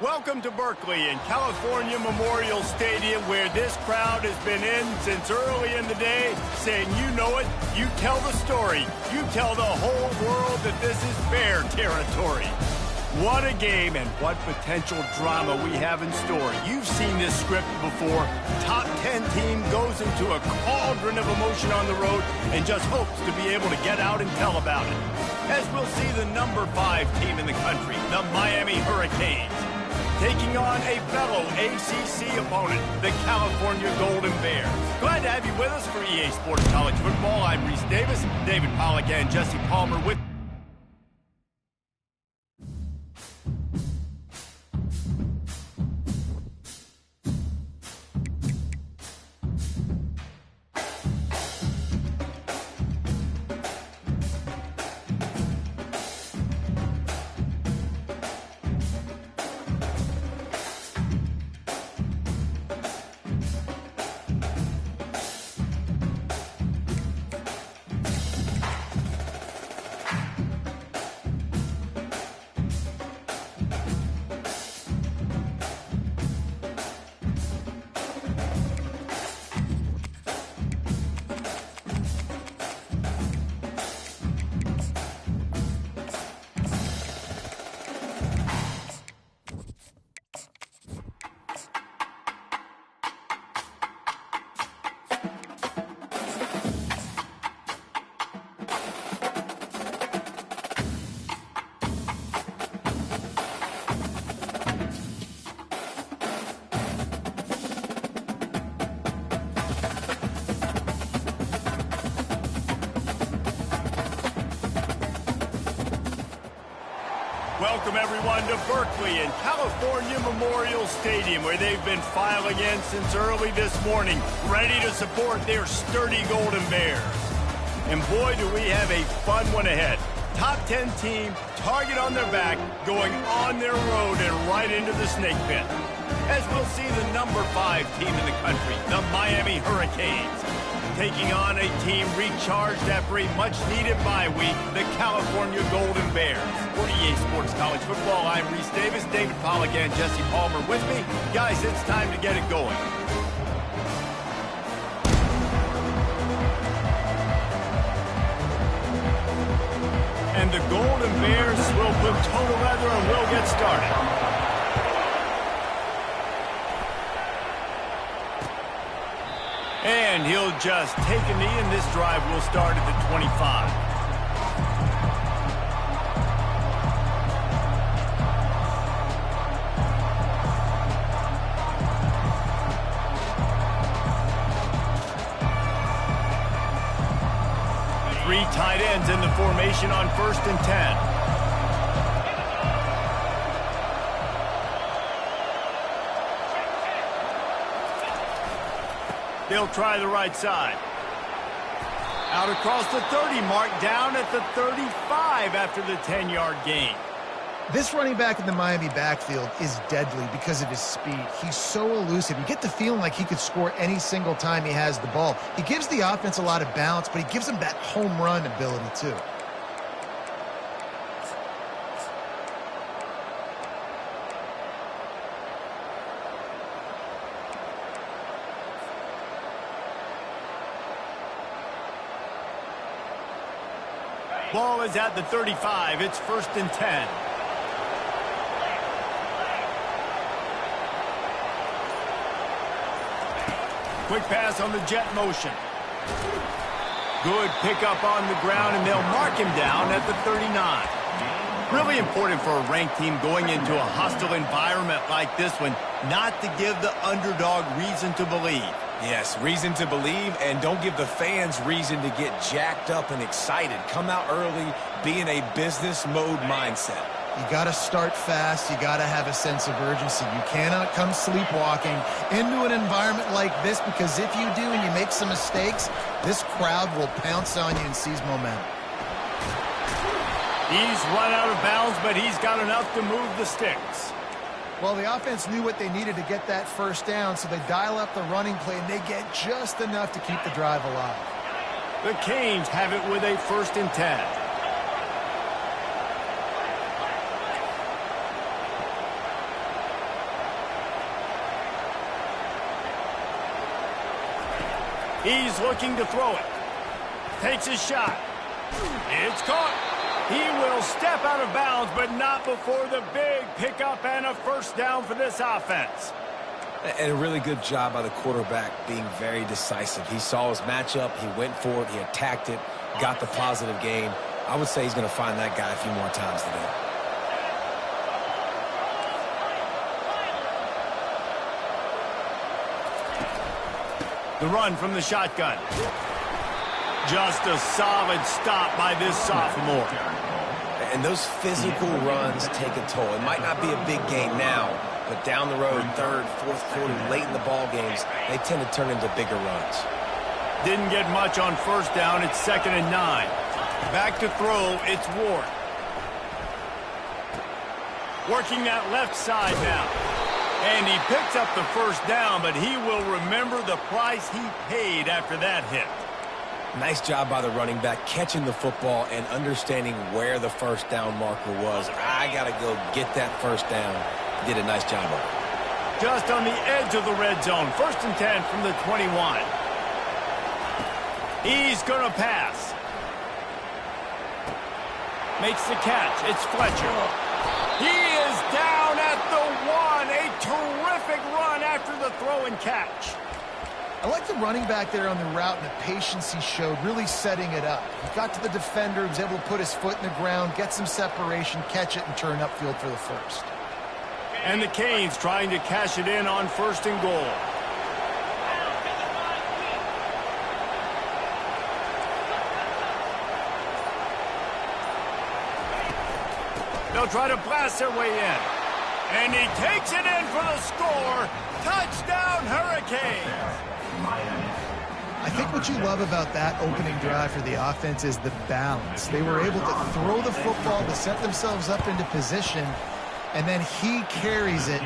Welcome to Berkeley and California Memorial Stadium, where this crowd has been in since early in the day, saying you know it, you tell the story, you tell the whole world that this is Bear territory. What a game and what potential drama we have in store. You've seen this script before. Top 10 team goes into a cauldron of emotion on the road and just hopes to be able to get out and tell about it. As we'll see the number 5 team in the country, the Miami Hurricanes, taking on a fellow ACC opponent, the California Golden Bears. Glad to have you with us for EA Sports College Football. I'm Reese Davis, David Pollack and Jesse Palmer with welcome everyone to Berkeley and California Memorial Stadium, where they've been filing in since early this morning, ready to support their sturdy Golden Bears. And boy, do we have a fun one ahead. Top 10 team, target on their back, going on their road and right into the snake pit. As we'll see the number 5 team in the country, the Miami Hurricanes, taking on a team recharged after a much-needed bye week, the California Golden Bears. For EA Sports College Football, I'm Reese Davis, David Pollack and Jesse Palmer with me. Guys, it's time to get it going. And the Golden Bears will put total leather and will get started. And he'll just take a knee, and this drive will start at the 25. Three tight ends in the formation on 1st and 10. They'll try the right side. Out across the 30 mark, down at the 35 after the 10-yard gain. This running back in the Miami backfield is deadly because of his speed. He's so elusive. You get the feeling like he could score any single time he has the ball. He gives the offense a lot of balance, but he gives them that home run ability too. Ball is at the 35. It's 1st and 10. Quick pass on the jet motion. Good pickup on the ground, and they'll mark him down at the 39. Really important for a ranked team going into a hostile environment like this one, not to give the underdog reason to believe. Yes, reason to believe, and don't give the fans reason to get jacked up and excited. Come out early, be in a business mode mindset. You got to start fast. You got to have a sense of urgency. You cannot come sleepwalking into an environment like this, because if you do and you make some mistakes, this crowd will pounce on you and seize momentum. He's run out of bounds, but he's got enough to move the sticks. Well, the offense knew what they needed to get that first down, so they dial up the running play, and they get just enough to keep the drive alive. The Canes have it with a 1st and 10. He's looking to throw it. Takes a shot. It's caught. He will step out of bounds, but not before the big pickup and a first down for this offense. And a really good job by the quarterback being very decisive. He saw his matchup. He went for it. He attacked it. Got the positive gain. I would say he's going to find that guy a few more times today. The run from the shotgun. Just a solid stop by this sophomore. And those physical runs take a toll. It might not be a big game now, but down the road, third, fourth quarter, late in the ball games, they tend to turn into bigger runs. Didn't get much on first down. It's 2nd and 9. Back to throw. It's Ward. Working that left side now. And he picks up the first down, but he will remember the price he paid after that hit. Nice job by the running back, catching the football and understanding where the first down marker was. I got to go get that first down. He did a nice job of it. Just on the edge of the red zone. 1st and 10 from the 21. He's going to pass. Makes the catch. It's Fletcher. He is down at the 1. A terrific run after the throw and catch. I like the running back there on the route and the patience he showed, really setting it up. He got to the defender, was able to put his foot in the ground, get some separation, catch it, and turn upfield for the first. And the Canes trying to cash it in on 1st and goal. They'll try to blast their way in. And he takes it in for the score. Touchdown, Hurricanes. I think what you love about that opening drive for the offense is the balance. They were able to throw the football to set themselves up into position, and then he carries it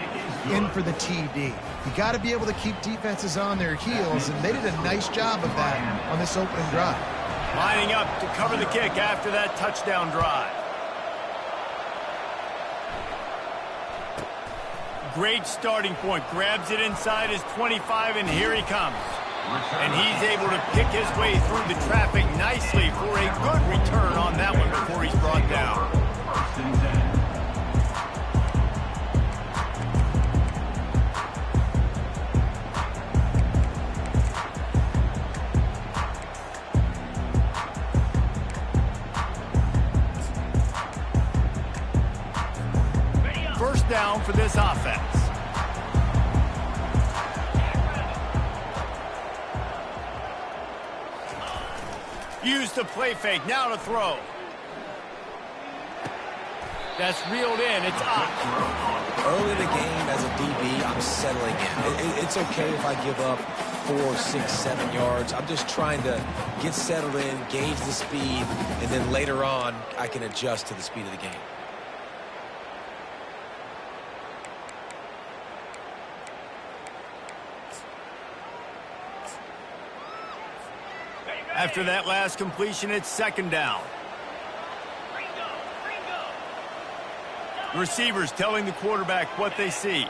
in for the TD. You got to be able to keep defenses on their heels, and they did a nice job of that on this opening drive. Lining up to cover the kick after that touchdown drive. Great starting point. Grabs it inside his 25, and here he comes. And he's able to pick his way through the traffic nicely for a good return on that one before he's brought down. First down for this offense. Used the play fake, now to throw. That's reeled in, it's up. Early in the game as a DB, I'm settling in. It's okay if I give up 4, 6, 7 yards. I'm just trying to get settled in, gauge the speed, and then later on, I can adjust to the speed of the game. After that last completion, it's 2nd down. The receivers telling the quarterback what they see.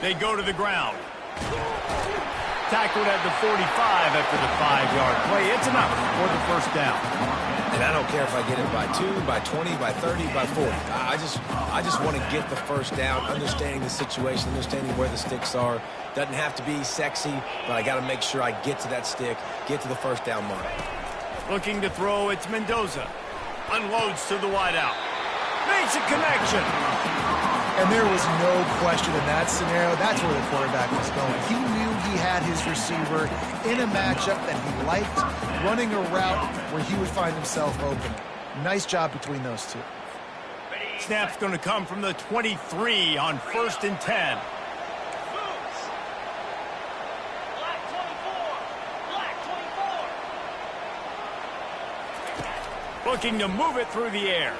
They go to the ground. Tackled at the 45 after the 5-yard play. It's enough for the first down. And I don't care if I get it by 2, by 20, by 30, by 40. I just want to get the first down, understanding the situation, understanding where the sticks are. Doesn't have to be sexy, but I got to make sure I get to that stick, get to the first down mark. Looking to throw, it's Mendoza. Unloads to the wideout. Makes a connection. And there was no question in that scenario. That's where the quarterback was going. He knew he had his receiver in a matchup that he liked, running a route where he would find himself open. Nice job between those two. Snap's going to come from the 23 on 1st and 10. Looking to move it through the air.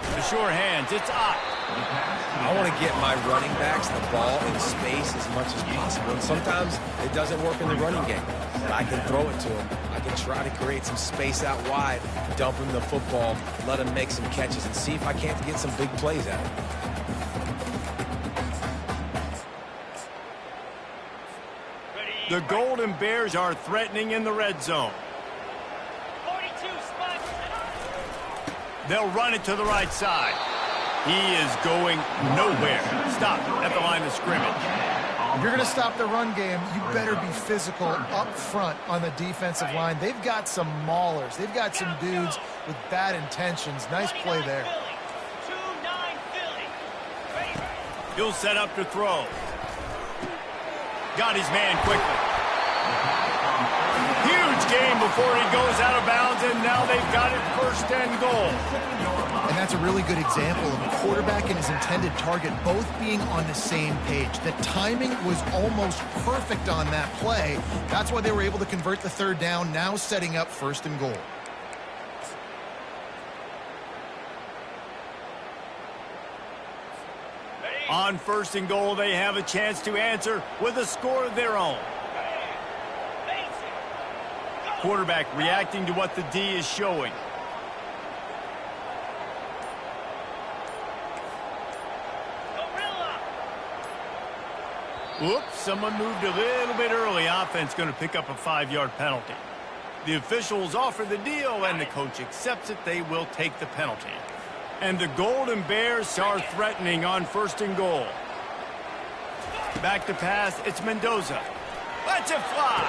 The sure hands, it's up. I want to get my running backs the ball in space as much as possible. And sometimes it doesn't work in the running game. But I can throw it to them. I can try to create some space out wide, dump him the football, let him make some catches, and see if I can't get some big plays out of him. The Golden Bears are threatening in the red zone. 42 spot. They'll run it to the right side. He is going nowhere. Stop at the line of scrimmage. If you're going to stop the run game, you better be physical up front on the defensive line. They've got some maulers. They've got some dudes with bad intentions. Nice play there. 2-9 Philly. Ready? He'll set up to throw. Got his man quickly. Huge game before he goes out of bounds, and now they've got it 1st and goal. And that's a really good example of a quarterback and his intended target both being on the same page. The timing was almost perfect on that play. That's why they were able to convert the 3rd down, now setting up 1st and goal. On 1st and goal, they have a chance to answer with a score of their own. Quarterback reacting to what the D is showing. Whoops, someone moved a little bit early. Offense going to pick up a 5-yard penalty. The officials offer the deal, and the coach accepts it. They will take the penalty. And the Golden Bears are threatening on 1st and goal. Back to pass, it's Mendoza. Lets it fly.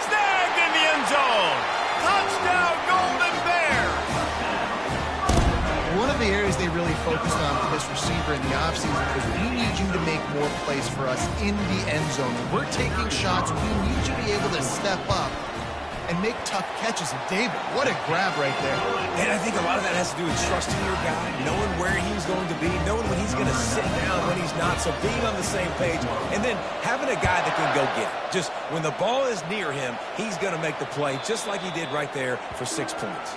Snagged in the end zone. Touchdown, Golden Bears. One of the areas they really focused on for this receiver in the offseason was we need you to make more plays for us in the end zone. When we're taking shots, we need you to be able to step up and make tough catches. And David, what a grab right there. And I think a lot of that has to do with trusting your guy, knowing where he's going to be, knowing when he's going to sit down, when he's not. So being on the same page, and then having a guy that can go get it. Just when the ball is near him, he's going to make the play, just like he did right there for 6 points.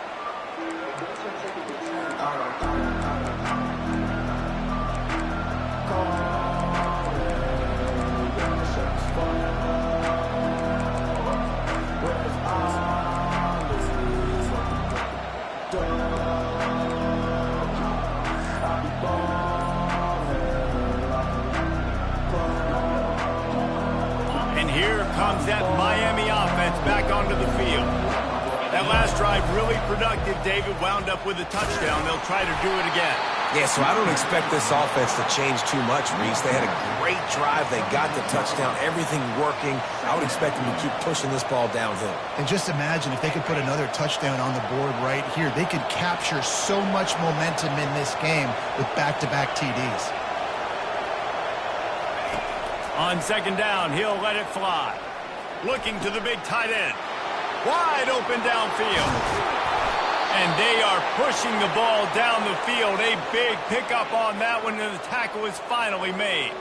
Comes that Miami offense back onto the field. That last drive really productive. David wound up with a touchdown. They'll try to do it again. Yeah, so I don't expect this offense to change too much, Reese. They had a great drive. They got the touchdown. Everything working. I would expect them to keep pushing this ball downhill. And just imagine if they could put another touchdown on the board right here. They could capture so much momentum in this game with back-to-back TDs. On 2nd down, he'll let it fly. Looking to the big tight end. Wide open downfield. And they are pushing the ball down the field. A big pickup on that one, and the tackle is finally made.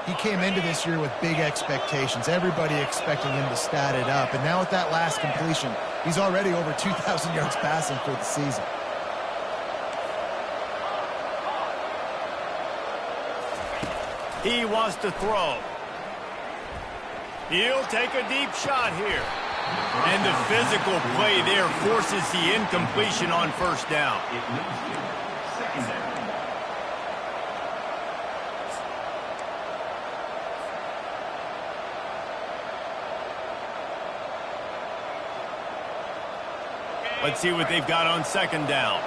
He came into this year with big expectations. Everybody expecting him to stat it up. And now with that last completion, he's already over 2,000 yards passing for the season. He wants to throw. He'll take a deep shot here. And the physical play there forces the incompletion on 1st down. Let's see what they've got on 2nd down.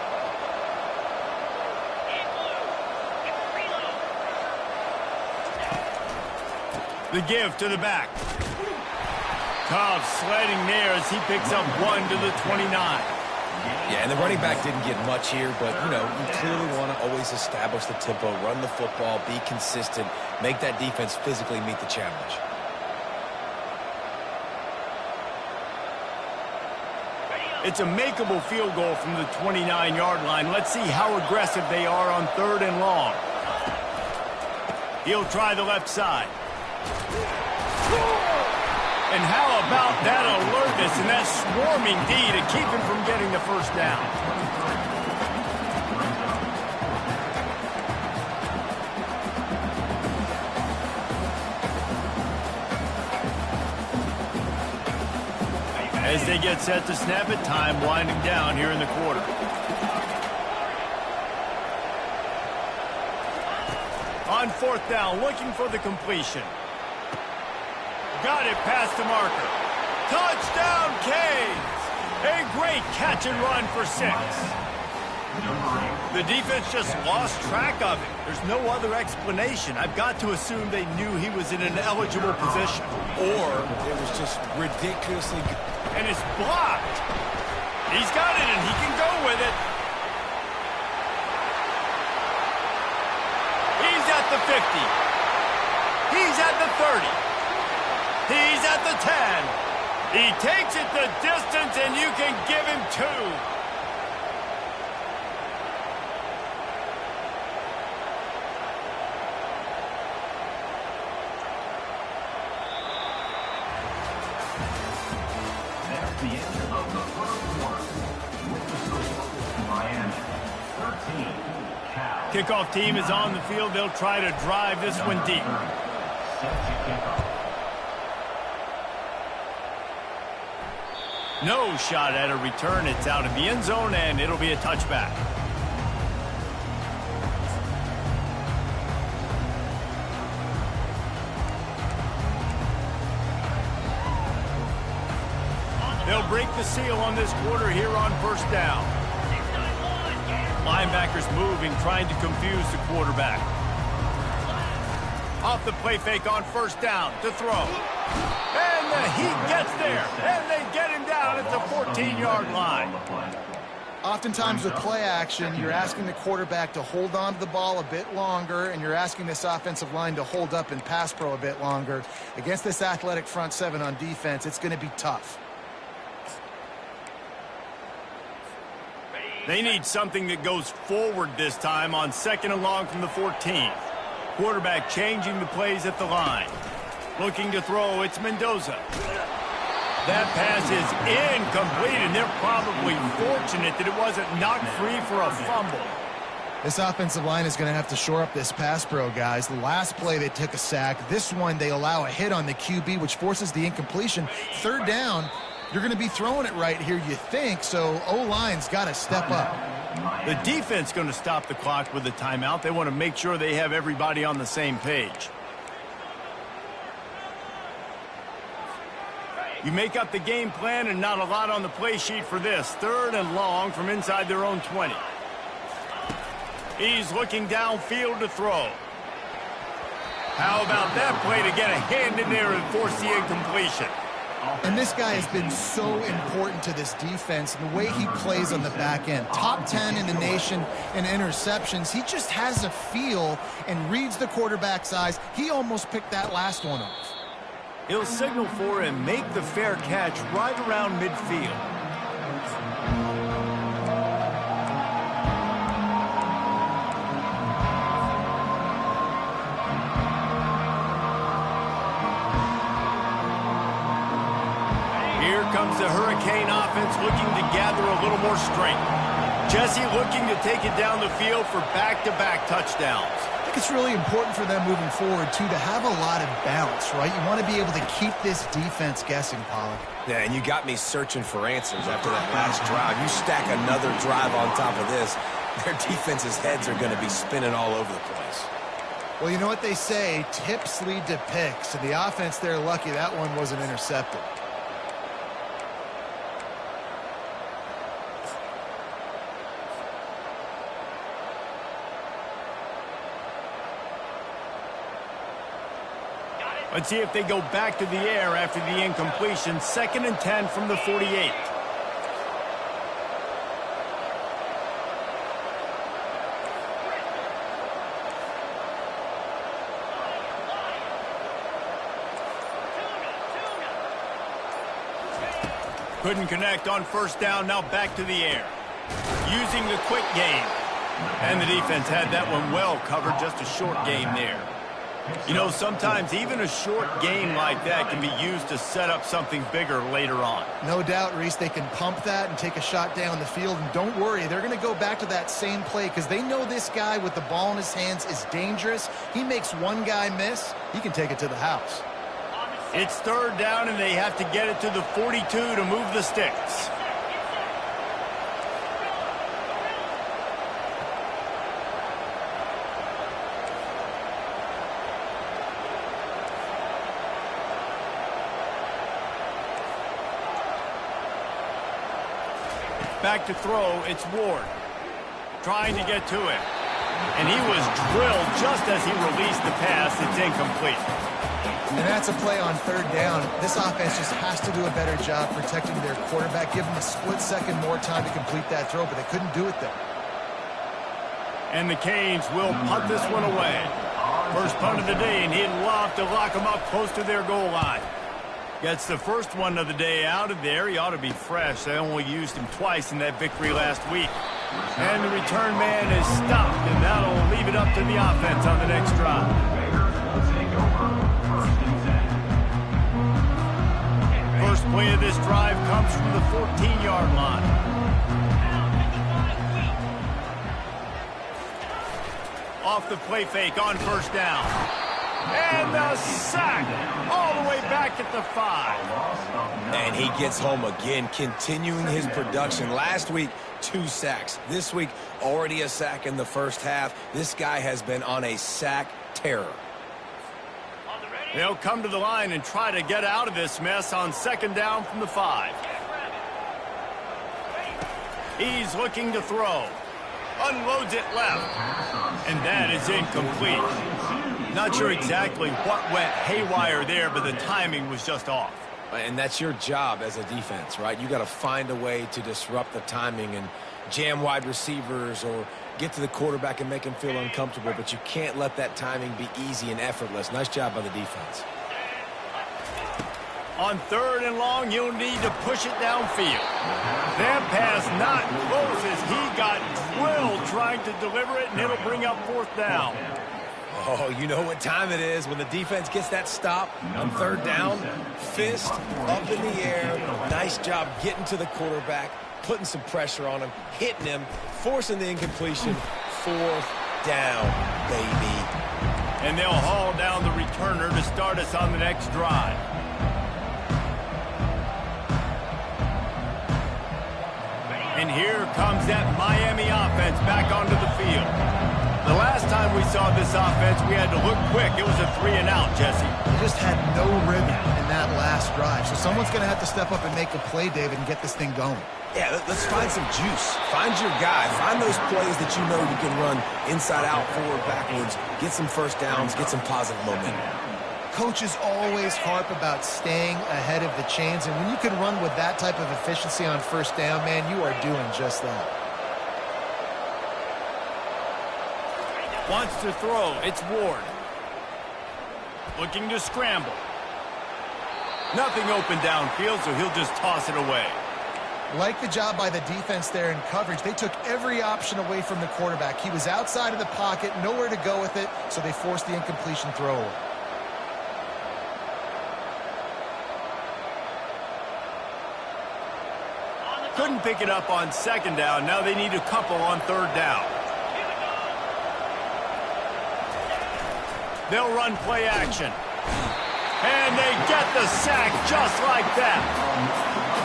The give to the back. Cobb sledding there as he picks up 1 to the 29. Yeah, and the running back didn't get much here, but, you know, you clearly want to always establish the tempo, run the football, be consistent, make that defense physically meet the challenge. It's a makeable field goal from the 29-yard line. Let's see how aggressive they are on 3rd and long. He'll try the left side. And how about that alertness and that swarming D to keep him from getting the 1st down? As they get set to snap it, time winding down here in the quarter. On 4th down, looking for the completion. Got it past the marker. Touchdown, Canes! A great catch and run for 6. The defense just lost track of it. There's no other explanation. I've got to assume they knew he was in an eligible position. Or it was just ridiculously good. And it's blocked. He's got it, and he can go with it. He's at the 50. He's at the 30. He's at the 10. He takes it the distance, and you can give him 2. That's the end of the first quarter. With the score, Miami 13, Cal. Kickoff team is on the field. They'll try to drive this one deep. Set to kick off. No shot at a return. It's out of the end zone, and it'll be a touchback. They'll break the seal on this quarter here on first down. Linebackers moving, trying to confuse the quarterback. Off the play fake on first down to throw. And he gets there, and they get him down at the 14-yard line. Oftentimes with play action, you're asking the quarterback to hold on to the ball a bit longer, and you're asking this offensive line to hold up in pass pro a bit longer. Against this athletic front 7 on defense, it's going to be tough. They need something that goes forward this time on 2nd and long from the 14. Quarterback changing the plays at the line. Looking to throw, it's Mendoza. That pass is incomplete, and they're probably fortunate that it wasn't knocked free for a fumble. This offensive line is going to have to shore up this pass pro, guys. The last play they took a sack. This one they allow a hit on the QB, which forces the incompletion. 3rd down, you're going to be throwing it right here, you think, so O-line's got to step up. The defense going to stop the clock with a timeout. They want to make sure they have everybody on the same page. You make up the game plan and not a lot on the play sheet for this. 3rd and long from inside their own 20. He's looking downfield to throw. How about that play to get a hand in there and force the incompletion? And this guy has been so important to this defense and the way he plays on the back end. Top 10 in the nation in interceptions. He just has a feel and reads the quarterback's eyes. He almost picked that last one off. He'll signal for and make the fair catch right around midfield. Here comes the Hurricane offense looking to gather a little more strength. Jesse looking to take it down the field for back-to-back touchdowns. I think it's really important for them moving forward, too, to have a lot of balance, right? You want to be able to keep this defense guessing, Pollack. Yeah, and you got me searching for answers after that last drive. You stack another drive on top of this, their defense's heads are going to be spinning all over the place. Well, you know what they say, tips lead to picks, and the offense, they're lucky that one wasn't intercepted. Let's see if they go back to the air after the incompletion. 2nd and 10 from the 48. Couldn't connect on first down. Now back to the air. Using the quick game. And the defense had that one well covered. Just a short game there. You know, sometimes even a short game like that can be used to set up something bigger later on. No doubt, Reese, they can pump that and take a shot down the field. And don't worry, they're going to go back to that same play because they know this guy with the ball in his hands is dangerous. He makes one guy miss, he can take it to the house. It's 3rd down, and they have to get it to the 42 to move the sticks. Back to throw, it's Ward. Trying to get to it. And he was drilled just as he released the pass. It's incomplete. And that's a play on third down. This offense just has to do a better job protecting their quarterback. Give them a split second more time to complete that throw, but they couldn't do it there. And the Canes will punt this one away. First punt of the day, and he'd love to lock them up close to their goal line. Gets the first one of the day out of there. He ought to be fresh. They only used him twice in that victory last week. And the return man is stopped, and that'll leave it up to the offense on the next drive. First play of this drive comes from the 14-yard line. Off the play fake on first down. And the sack all the way back at the 5. And he gets home again, continuing his production. Last week, 2 sacks. This week, already a sack in the first half. This guy has been on a sack terror. They'll come to the line and try to get out of this mess on second down from the 5. He's looking to throw. Unloads it left. And that is incomplete. Not sure exactly what went haywire there, but the timing was just off. And that's your job as a defense, right? You got to find a way to disrupt the timing and jam wide receivers or get to the quarterback and make him feel uncomfortable, but you can't let that timing be easy and effortless. Nice job by the defense. On third and long, you'll need to push it downfield. That pass not close as he got drilled trying to deliver it, and it'll bring up fourth down. Oh, you know what time it is when the defense gets that stop on third down. Fist up in the air. Nice job getting to the quarterback, putting some pressure on him, hitting him, forcing the incompletion. Fourth down, baby. And they'll haul down the returner to start us on the next drive. And here comes that Miami offense back onto the field. The last time we saw this offense, we had to look quick. It was a 3-and-out, Jesse. They just had no rhythm in that last drive. So someone's going to have to step up and make a play, David, and get this thing going. Yeah, let's find some juice. Find your guy. Find those plays that you know you can run inside out, forward, backwards. Get some first downs. Get some positive momentum. Coaches always harp about staying ahead of the chains, and when you can run with that type of efficiency on first down, man, you are doing just that. Wants to throw. It's Ward. Looking to scramble. Nothing open downfield, so he'll just toss it away. Like the job by the defense there in coverage. They took every option away from the quarterback. He was outside of the pocket, nowhere to go with it, so they forced the incompletion throw away. Couldn't pick it up on second down. Now they need a couple on third down. They'll run play action. And they get the sack just like that.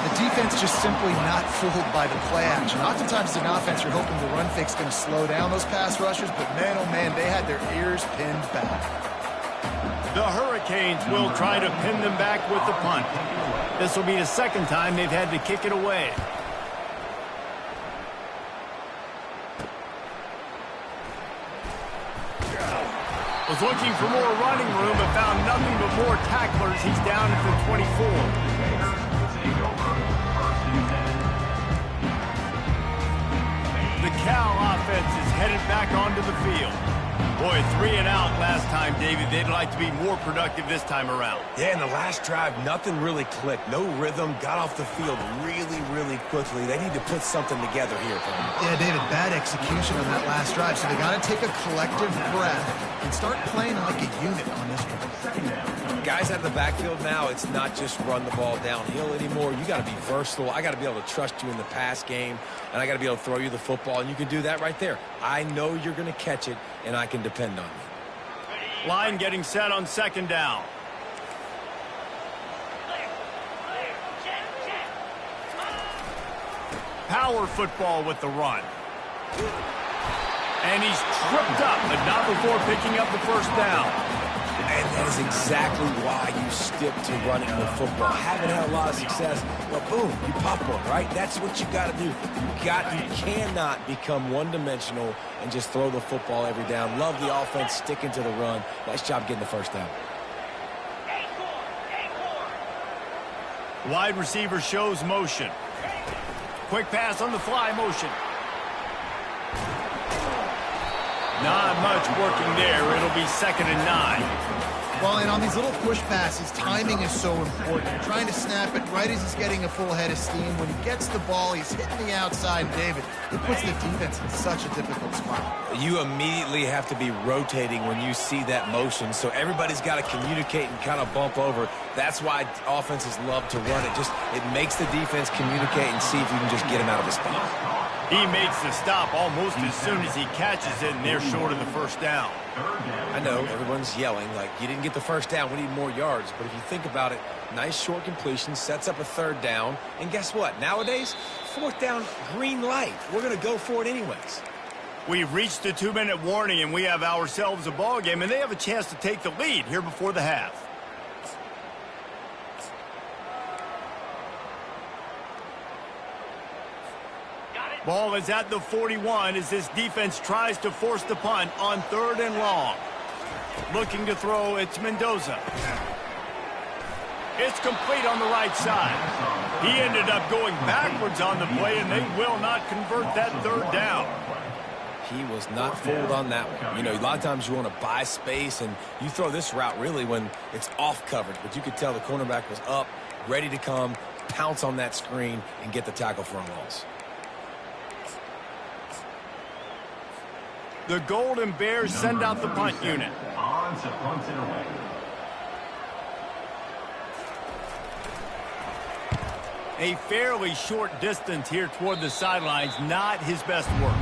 The defense just simply not fooled by the play action. Oftentimes as an offense, you're hoping the run fake's going to slow down those pass rushers, but man, oh man, they had their ears pinned back. The Hurricanes will try to pin them back with the punt. This will be the second time they've had to kick it away. Was looking for more running room, but found nothing but more tacklers. He's down at the 24. The Cal offense is headed back onto the field. Boy, 3-and-out last time, David. They'd like to be more productive this time around. Yeah, in the last drive, nothing really clicked. No rhythm. Got off the field really, really quickly. They need to put something together here. Yeah, David, bad execution on that last drive. So they got to take a collective breath and start playing like a unit on this one. Guys out of the backfield now, it's not just run the ball downhill anymore. You got to be versatile. I got to be able to trust you in the pass game, and I got to be able to throw you the football, and you can do that right there. I know you're going to catch it, and I can depend on you. Line getting set on second down. Power football with the run. And he's tripped up, but not before picking up the first down. And that is exactly why you stick to running the football. Haven't had a lot of success. Well, boom, you pop one, right? That's what you got to do. You cannot become one-dimensional and just throw the football every down. Love the offense sticking to the run. Nice job getting the first down. Wide receiver shows motion. Quick pass on the fly motion. Not much working there. It'll be 2nd and 9. Well, and on these little push passes, timing is so important. You're trying to snap it right as he's getting a full head of steam. When he gets the ball, he's hitting the outside. David, it puts the defense in such a difficult spot. You immediately have to be rotating when you see that motion, so everybody's got to communicate and kind of bump over. That's why offenses love to run it. It makes the defense communicate and see if you can just get him out of his spot. He makes the stop almost as soon as he catches it, and they're short of the first down. I know everyone's yelling like, you didn't get the first down, we need more yards. But if you think about it, nice short completion, sets up a 3rd down. And guess what? Nowadays, 4th down, green light. We're going to go for it anyways. We've reached the 2-minute warning, and we have ourselves a ball game, and they have a chance to take the lead here before the half. Ball is at the 41 as this defense tries to force the punt on 3rd and long. Looking to throw, it's Mendoza. It's complete on the right side. He ended up going backwards on the play, and they will not convert that 3rd down. He was not fooled on that one. You know, a lot of times you want to buy space, and you throw this route really when it's off coverage. But you could tell the cornerback was up, ready to come, pounce on that screen, and get the tackle for a loss. The Golden Bears send out the punt unit. On to punt it away. A fairly short distance here toward the sidelines, not his best work.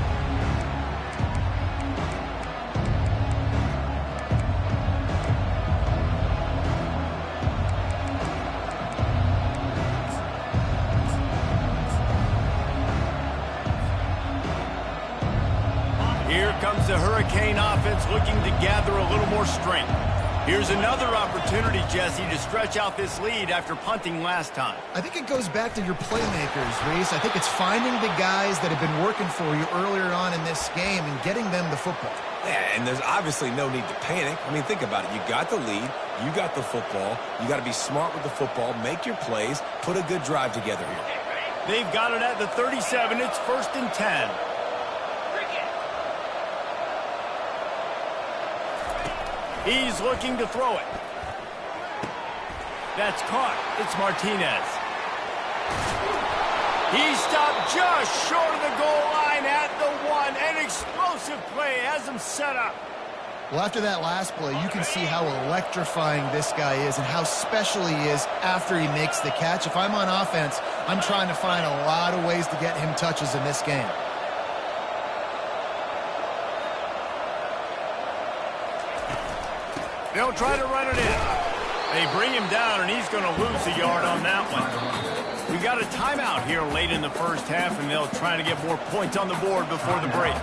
Here comes the Hurricane offense looking to gather a little more strength. Here's another opportunity, Jesse, to stretch out this lead after punting last time. I think it goes back to your playmakers, Reese. I think it's finding the guys that have been working for you earlier on in this game and getting them the football. Yeah, and there's obviously no need to panic. I mean, think about it. You got the lead. You got the football. You got to be smart with the football, make your plays, put a good drive together here. They've got it at the 37. It's 1st and 10. He's looking to throw it. That's caught. It's Martinez. He stopped just short of the goal line at the 1. An explosive play has him set up. Well, after that last play, you can see how electrifying this guy is and how special he is after he makes the catch. If I'm on offense, I'm trying to find a lot of ways to get him touches in this game. They'll try to run it in. They bring him down, and he's going to lose a yard on that one. We got a timeout here late in the first half, and they'll try to get more points on the board before the break.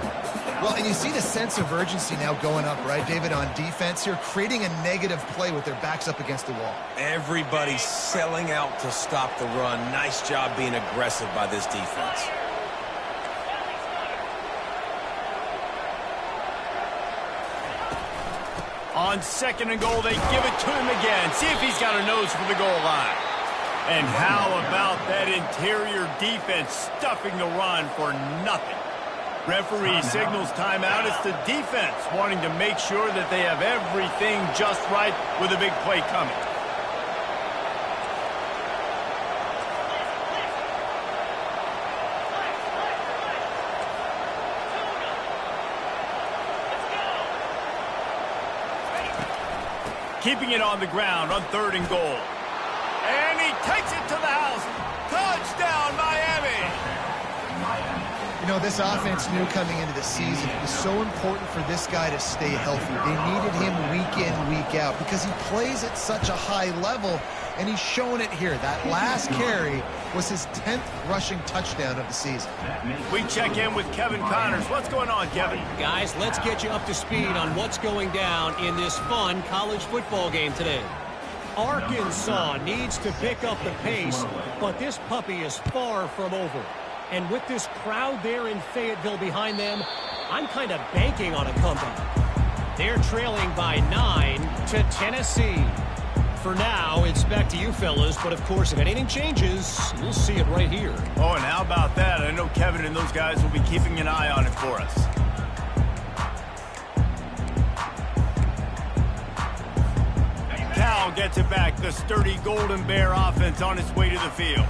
Well, and you see the sense of urgency now going up, right, David, on defense here, creating a negative play with their backs up against the wall. Everybody's selling out to stop the run. Nice job being aggressive by this defense. On 2nd and goal, they give it to him again. See if he's got a nose for the goal line. And how about that interior defense stuffing the run for nothing? Referee signals timeout. It's the defense wanting to make sure that they have everything just right with a big play coming. Keeping it on the ground on 3rd and goal. And he takes it to the house. Touchdown, Miami. You know, this offense knew coming into the season it was so important for this guy to stay healthy. They needed him week in, week out because he plays at such a high level, and he's showing it here. That last carry was his 10th rushing touchdown of the season. We check in with Kevin Connors. What's going on, Kevin? Guys, let's get you up to speed on what's going down in this fun college football game today. Arkansas needs to pick up the pace, but this puppy is far from over. And with this crowd there in Fayetteville behind them, I'm kind of banking on a comeback. They're trailing by 9 to Tennessee. For now, it's back to you fellas, but of course, if anything changes, we'll see it right here. Oh, and how about that? I know Kevin and those guys will be keeping an eye on it for us. Cal gets it back. The sturdy Golden Bear offense on its way to the field.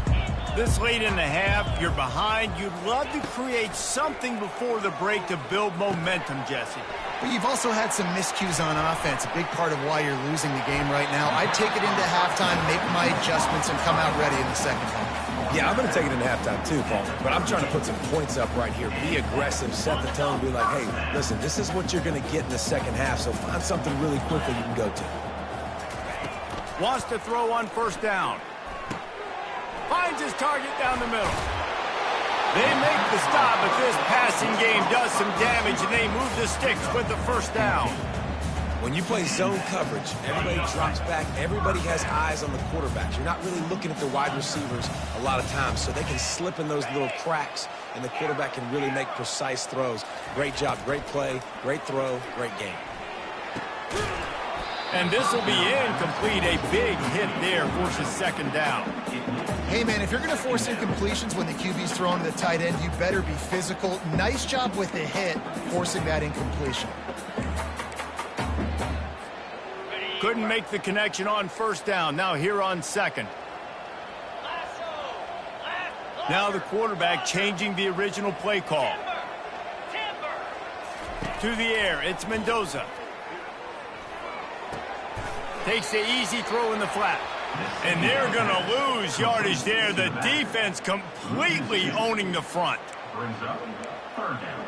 This late in the half, you're behind. You'd love to create something before the break to build momentum, Jesse. But you've also had some miscues on offense, a big part of why you're losing the game right now. I'd take it into halftime, make my adjustments, and come out ready in the second half. Yeah, I'm going to take it into halftime too, Paul. But I'm trying to put some points up right here. Be aggressive, set the tone, be like, hey, listen, this is what you're going to get in the second half, so find something really quick that you can go to. Wants to throw on first down. Finds his target down the middle. They make the stop, but this passing game does some damage, and they move the sticks with the first down. When you play zone coverage, everybody drops back. Everybody has eyes on the quarterbacks. You're not really looking at the wide receivers a lot of times, so they can slip in those little cracks, and the quarterback can really make precise throws. Great job, great play, great throw, great game. And this will be incomplete. A big hit there forces second down. Hey, man, if you're going to force incompletions when the QB's throwing to the tight end, you better be physical. Nice job with the hit, forcing that incompletion. Couldn't make the connection on first down. Now here on second. Now the quarterback changing the original play call. To the air, it's Mendoza. Takes the easy throw in the flat. And they're going to lose yardage there. The defense completely owning the front. Brings up third down.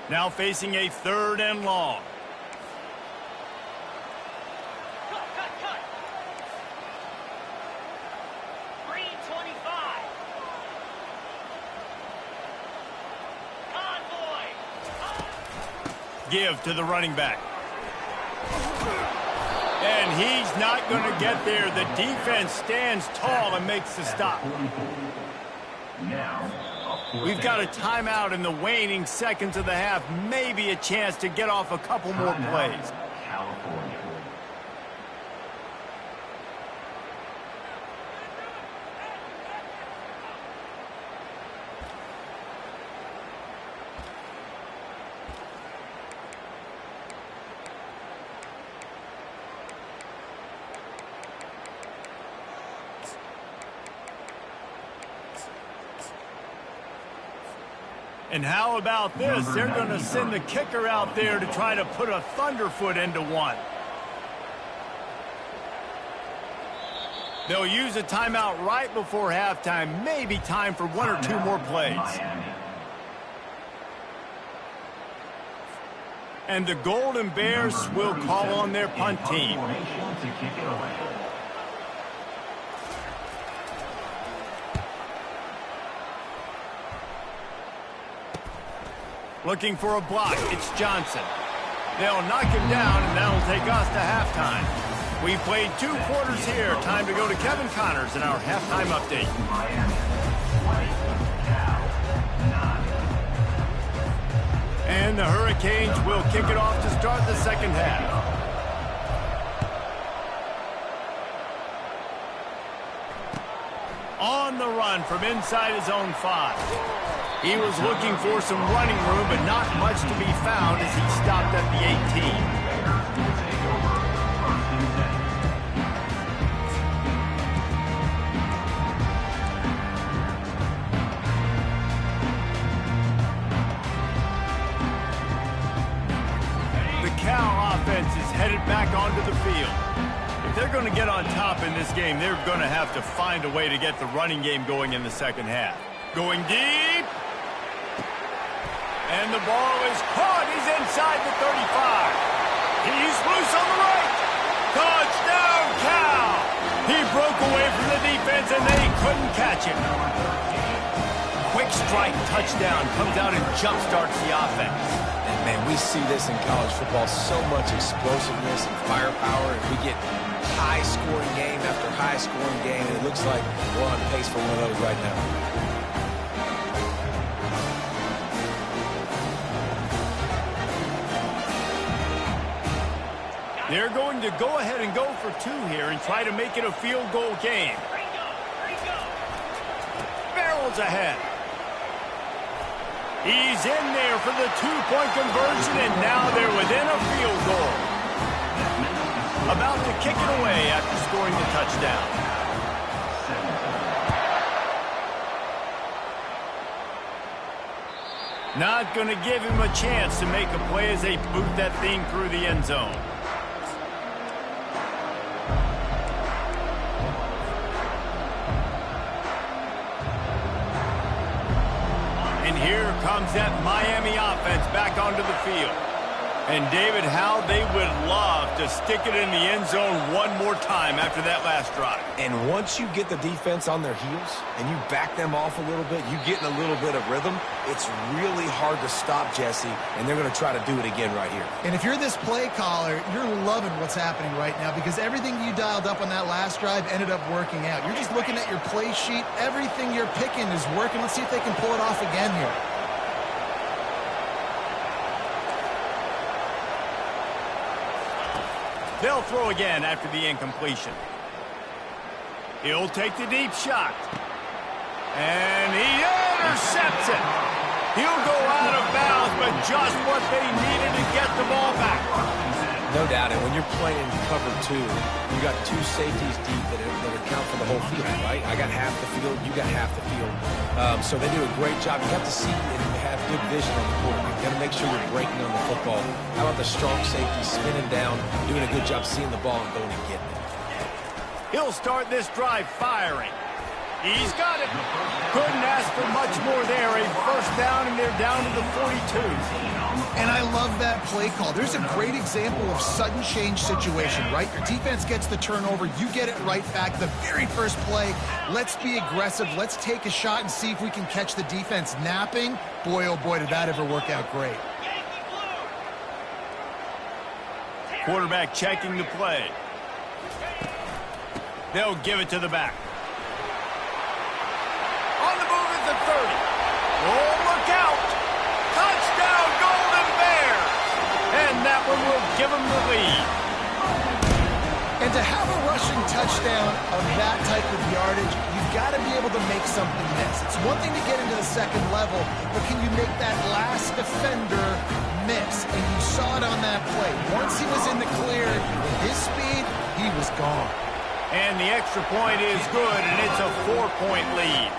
Now facing a third and long. Cut. Green 25. Convoy. Give to the running back. And he's not going to get there. The defense stands tall and makes the stop. Now, We've got a timeout in the waning seconds of the half. Maybe a chance to get off a couple more plays. California. And how about this? They're going to send the kicker out there to try to put a thunderfoot into one. They'll use a timeout right before halftime. Maybe time for one or two more plays. And the Golden Bears will call on their punt team. Looking for a block, it's Johnson. They'll knock him down, and that'll take us to halftime. We played 2 quarters here. Time to go to Kevin Connors in our halftime update. And the Hurricanes will kick it off to start the second half. On the run from inside his own 5. He was looking for some running room, but not much to be found as he stopped at the 18. The Cal offense is headed back onto the field. If they're going to get on top in this game, they're going to have to find a way to get the running game going in the second half. Going deep. And the ball is caught. He's inside the 35. He's loose on the right. Touchdown, Cal. He broke away from the defense, and they couldn't catch him. Quick strike touchdown comes out and jump-starts the offense. And, man, we see this in college football, so much explosiveness and firepower, and we get high-scoring game after high-scoring game, and it looks like we're on pace for one of those right now. They're going to go ahead and go for two here and try to make it a field goal game. Barrels ahead. He's in there for the two-point conversion, and now they're within a field goal. About to kick it away after scoring the touchdown. Not going to give him a chance to make a play as they boot that thing through the end zone. Here comes that Miami offense back onto the field. And David, how they would love to stick it in the end zone one more time after that last drive. And once you get the defense on their heels and you back them off a little bit, you get in a little bit of rhythm, it's really hard to stop, Jesse, and they're going to try to do it again right here. And if you're this play caller, you're loving what's happening right now because everything you dialed up on that last drive ended up working out. You're just looking at your play sheet. Everything you're picking is working. Let's see if they can pull it off again here. They'll throw again after the incompletion. He'll take the deep shot. And he intercepts it. He'll go out of bounds, but just what they needed to get the ball back. No doubt, and when you're playing cover two, you got two safeties deep that account for the whole field, right? I got half the field, you got half the field. So they do a great job. You have to see and have good vision on the quarterback. You got to make sure you're breaking on the football. How about the strong safety spinning down, doing a good job seeing the ball and going and getting it. He'll start this drive firing. He's got it. Couldn't ask for much more there. A first down, and they're down to the 42. And I love that play call. There's a great example of sudden change situation, right? Your defense gets the turnover. You get it right back. The very first play, let's be aggressive. Let's take a shot and see if we can catch the defense napping. Boy, oh boy, did that ever work out great. Quarterback checking the play. They'll give it to the back. On the move is the 30. Oh, look out. Touchdown, Golden Bears. And that one will give them the lead. And to have a rushing touchdown of that type of yardage, you've got to be able to make something miss. It's one thing to get into the second level, but can you make that last defender miss? And you saw it on that play. Once he was in the clear, with his speed, he was gone. And the extra point is good, and it's a 4-point lead.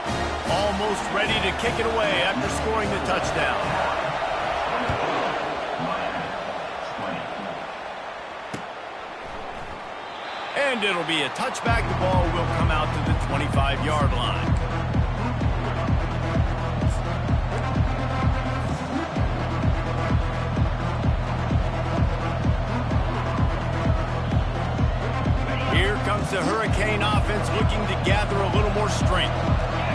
Almost ready to kick it away after scoring the touchdown. And it'll be a touchback. The ball will come out to the 25-yard line. Here comes the Hurricane offense looking to gather a little more strength.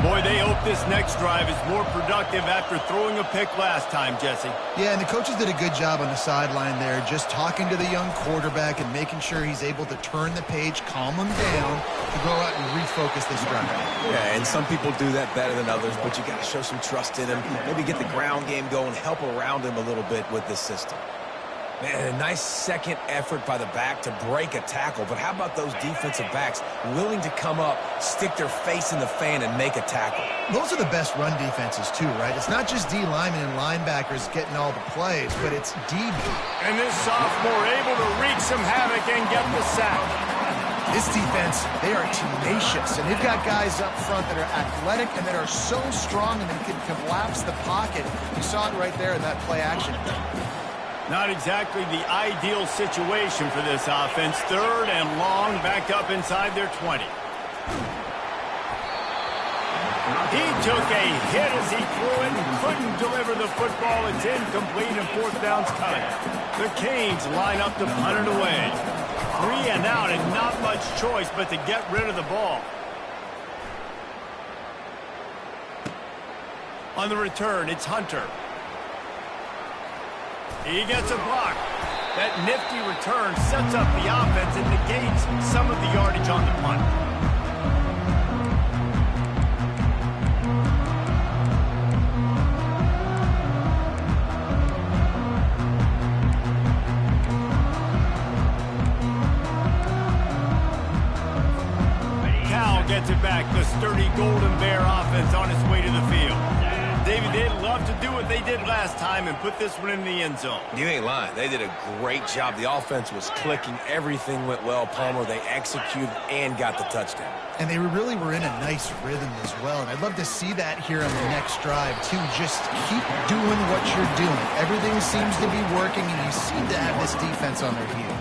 Boy, they hope this next drive is more productive after throwing a pick last time, Jesse. Yeah, and the coaches did a good job on the sideline there, just talking to the young quarterback and making sure he's able to turn the page, calm him down, to go out and refocus this drive. Yeah, and some people do that better than others, but you got to show some trust in him. Maybe get the ground game going, help around him a little bit with this system. Man, a nice second effort by the back to break a tackle. But how about those defensive backs willing to come up, stick their face in the fan, and make a tackle? Those are the best run defenses, too, right? It's not just D linemen and linebackers getting all the plays, but it's DB. And this sophomore able to wreak some havoc and get the sack. This defense, they are tenacious, and they've got guys up front that are athletic and that are so strong and they can collapse the pocket. You saw it right there in that play action. Not exactly the ideal situation for this offense. 3rd and long, back up inside their 20. He took a hit as he threw it and couldn't deliver the football. It's incomplete and 4th down's cut. The Canes line up to punt it away. 3 and out and not much choice but to get rid of the ball. On the return, it's Hunter. He gets a block. That nifty return sets up the offense and negates some of the yardage on the punt. Cal gets it back. The sturdy Golden Bear offense on its way to the field. David, they'd love to do what they did last time and put this one in the end zone. You ain't lying. They did a great job. The offense was clicking. Everything went well, Palmer. They executed and got the touchdown. And they really were in a nice rhythm as well. And I'd love to see that here on the next drive, too. Just keep doing what you're doing. Everything seems to be working, and you seem to have this defense on their heels.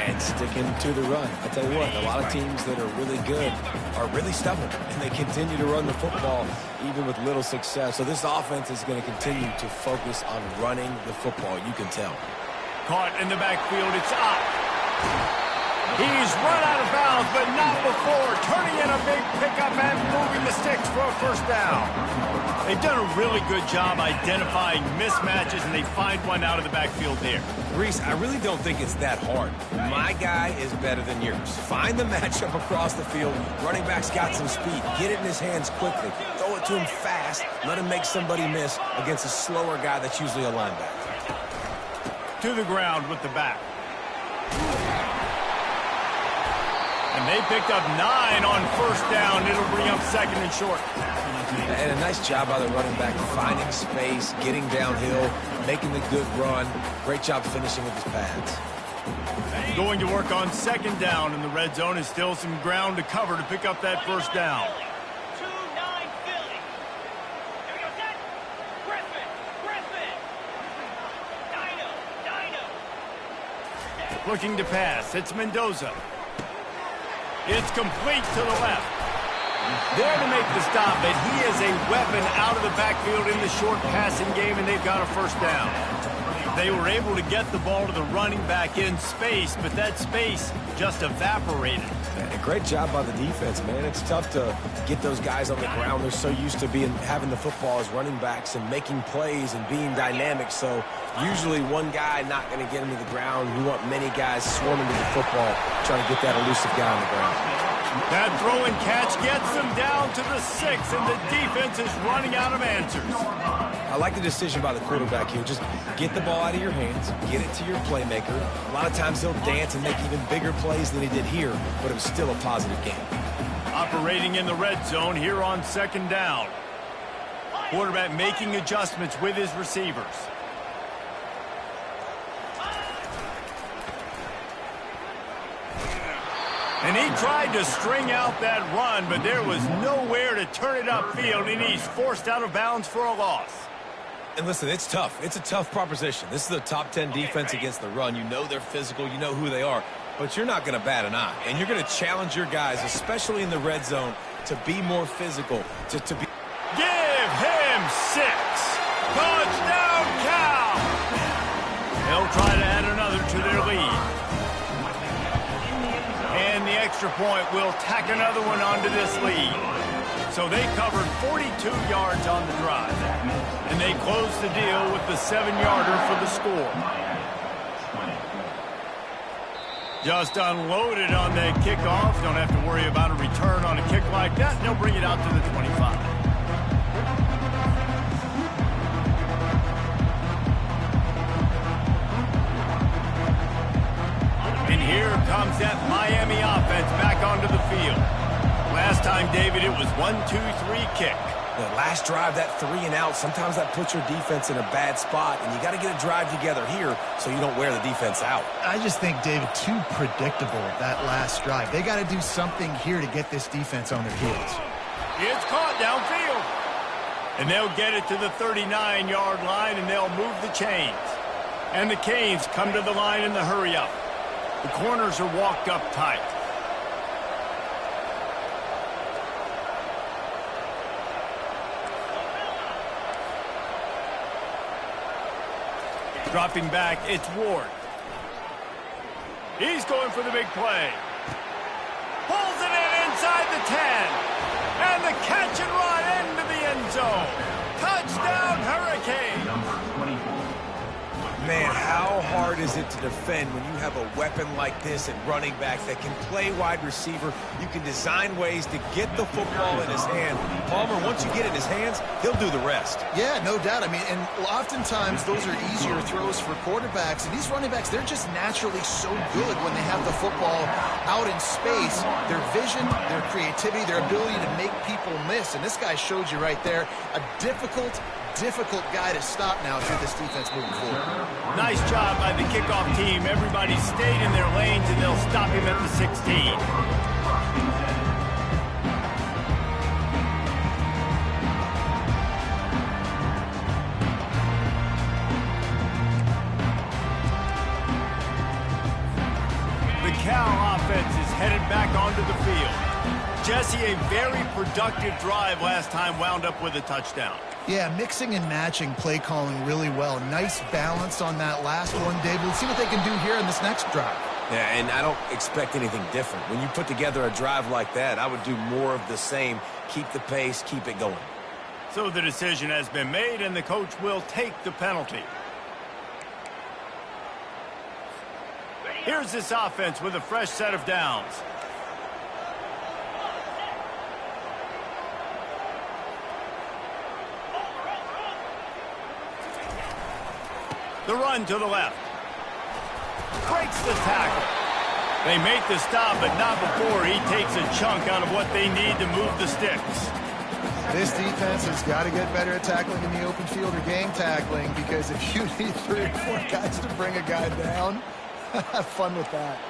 And sticking to the run. I tell you what, a lot of teams that are really good are really stubborn, and they continue to run the football even with little success. So this offense is going to continue to focus on running the football. You can tell. Caught in the backfield. It's up. He's run out of bounds, but not before turning in a big pickup and moving the sticks for a 1st down. They've done a really good job identifying mismatches, and they find one out of the backfield there. Reese, I really don't think it's that hard. My guy is better than yours. Find the matchup across the field. Running back's got some speed. Get it in his hands quickly. Throw it to him fast. Let him make somebody miss against a slower guy that's usually a linebacker. To the ground with the back. And they picked up 9 on 1st down. It'll bring up 2nd and short. And a nice job by the running back, finding space, getting downhill, making the good run. Great job finishing with his pads. Going to work on 2nd down, and the red zone is still some ground to cover to pick up that 1st down. 2-9 Philly. Here we go, set. Griffin. Dino. Looking to pass. It's Mendoza. It's complete to the left. There to make the stop, but he is a weapon out of the backfield in the short passing game, and they've got a 1st down. They were able to get the ball to the running back in space, but that space just evaporated. A great job by the defense, man. It's tough to get those guys on the ground. They're so used to having the football as running backs and making plays and being dynamic. So usually one guy not going to get him to the ground. You want many guys swarming to the football, trying to get that elusive guy on the ground. That throw and catch gets them down to the 6, and the defense is running out of answers. I like the decision by the quarterback here. Just get the ball out of your hands, get it to your playmaker. A lot of times he'll dance and make even bigger plays than he did here, but it was still a positive game. Operating in the red zone here on 2nd down. Quarterback making adjustments with his receivers. And he tried to string out that run, but there was nowhere to turn it upfield, and he's forced out of bounds for a loss. And listen, it's tough. It's a tough proposition. This is a top 10 defense against the run. You know they're physical. You know who they are. But you're not going to bat an eye. And you're going to challenge your guys, especially in the red zone, to be more physical. To be. Give him 6. Touchdown, Cal! They'll try to add another to their lead. And the extra point will tack another one onto this lead. So they covered 42 yards on the drive. And they closed the deal with the 7-yarder for the score. Just unloaded on that kickoff. Don't have to worry about a return on a kick like that. They'll bring it out to the 25. And here comes that Miami offense back onto the field. Last time, David, it was 1-2-3 kick. The last drive, that 3 and out, sometimes that puts your defense in a bad spot, and you got to get a drive together here so you don't wear the defense out. I just think, David, too predictable, that last drive. They got to do something here to get this defense on their heels. It's caught downfield. And they'll get it to the 39-yard line, and they'll move the chains. And the Canes come to the line in the hurry-up. The corners are walked up tight. Dropping back, it's Ward. He's going for the big play. Pulls it in inside the 10. And the catch and run into the end zone. Touchdown, Hurricane. Number 24. Man, how hard is it to defend when you have a weapon like this at running back that can play wide receiver? You can design ways to get the football in his hand. Palmer, once you get it in his hands, he'll do the rest. Yeah, no doubt. I mean, and oftentimes those are easier throws for quarterbacks. And these running backs, they're just naturally so good when they have the football out in space. Their vision, their creativity, their ability to make people miss. And this guy showed you right there a difficult guy to stop now through this defense moving forward. Nice job by the kickoff team. Everybody stayed in their lanes, and they'll stop him at the 16. The Cal offense is headed back onto the field. Jesse, a very productive drive last time, wound up with a touchdown. Yeah, mixing and matching play calling really well. Nice balance on that last one, Dave. We'll see what they can do here in this next drive. Yeah, and I don't expect anything different. When you put together a drive like that, I would do more of the same. Keep the pace, keep it going. So the decision has been made, and the coach will take the penalty. Here's this offense with a fresh set of downs. The run to the left. Breaks the tackle. They make the stop, but not before he takes a chunk out of what they need to move the sticks. This defense has got to get better at tackling in the open field or game tackling, because if you need 3 or 4 guys to bring a guy down, have fun with that.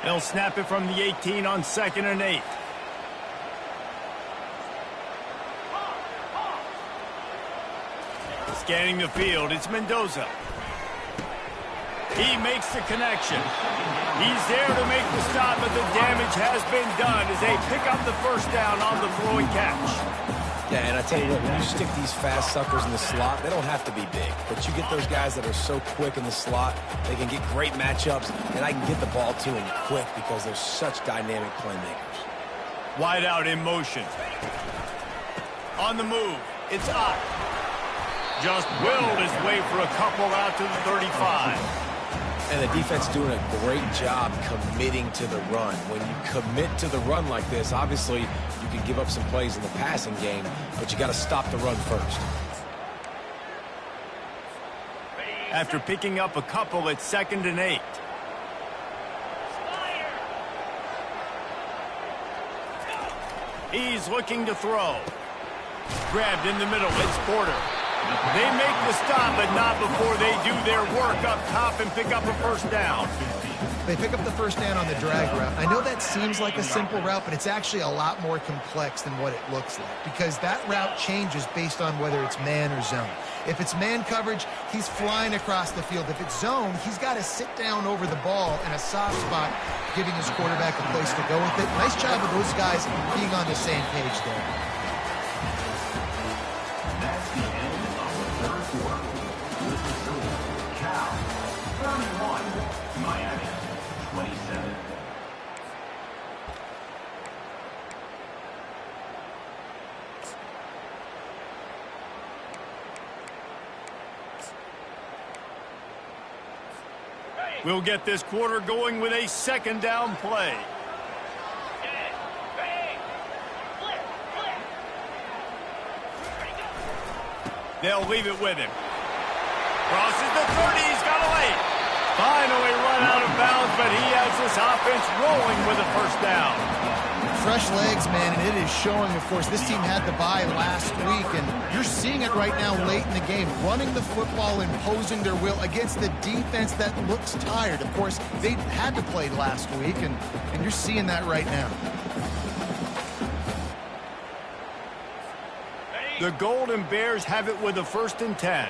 They'll snap it from the 18 on 2nd and 8. Scanning the field, it's Mendoza. He makes the connection. He's there to make the stop, but the damage has been done as they pick up the first down on the throwing catch. Yeah, and I tell you what, when you stick these fast suckers in the slot, they don't have to be big. But you get those guys that are so quick in the slot, they can get great matchups, and I can get the ball to them quick because they're such dynamic playmakers. Wide out in motion. On the move, it's Ott. Just willed his way for a couple out to the 35. And the defense doing a great job committing to the run. When you commit to the run like this, obviously you can give up some plays in the passing game, but you got to stop the run first. After picking up a couple at 2nd and 8. He's looking to throw. Grabbed in the middle, it's Porter. They make the stop, but not before they do their work up top and pick up a first down. They pick up the first down on the drag route. I know that seems like a simple route, but it's actually a lot more complex than what it looks like, because that route changes based on whether it's man or zone. If it's man coverage, he's flying across the field. If it's zone, he's got to sit down over the ball in a soft spot, giving his quarterback a place to go with it. Nice job of those guys being on the same page there. That's the end of the third quarter. With the score, Cal 31, Miami 27. We'll get this quarter going with a 2nd down play. They'll leave it with him. Crosses the 30, he's got a late. Finally run out of bounds, but he has this offense rolling with a first down. Fresh legs, man, and it is showing, of course. This team had the bye last week, and you're seeing it right now late in the game. Running the football, imposing their will against the defense that looks tired. Of course, they had to play last week, and you're seeing that right now. The Golden Bears have it with a 1st and 10.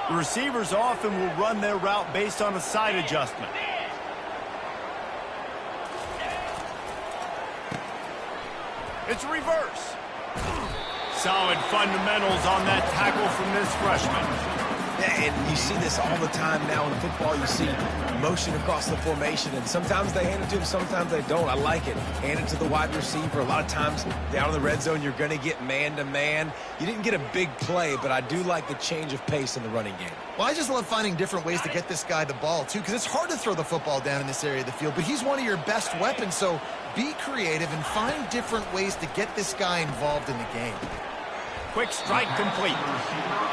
The receivers often will run their route based on a side adjustment. It's a reverse. Solid fundamentals on that tackle from this freshman. Yeah, and you see this all the time now in football. You see motion across the formation, and sometimes they hand it to him, sometimes they don't. I like it. Hand it to the wide receiver. A lot of times down in the red zone, you're going to get man-to-man. You didn't get a big play, but I do like the change of pace in the running game. Well, I just love finding different ways to get this guy the ball, too, because it's hard to throw the football down in this area of the field, but he's one of your best weapons, so be creative and find different ways to get this guy involved in the game. Quick strike complete.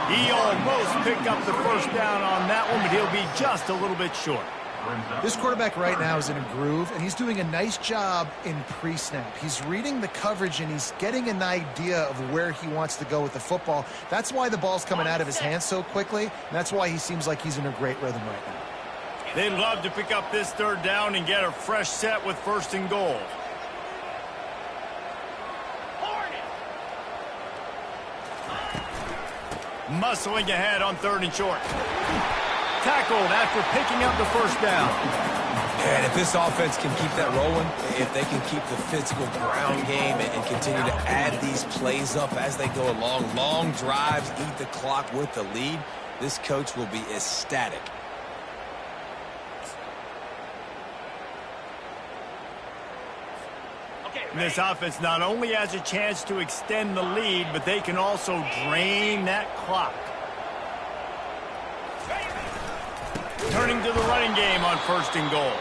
He almost picked up the first down on that one, but he'll be just a little bit short. This quarterback right now is in a groove, and he's doing a nice job in pre-snap. He's reading the coverage, and he's getting an idea of where he wants to go with the football. That's why the ball's coming out of his hands so quickly, and that's why he seems like he's in a great rhythm right now. They'd love to pick up this third down and get a fresh set with 1st and goal. Muscling ahead on 3rd and short. Tackled after picking up the first down. And if this offense can keep that rolling, if they can keep the physical ground game and continue to add these plays up as they go along, long drives, eat the clock with the lead, this coach will be ecstatic. This offense not only has a chance to extend the lead, but they can also drain that clock. Turning to the running game on 1st and goal.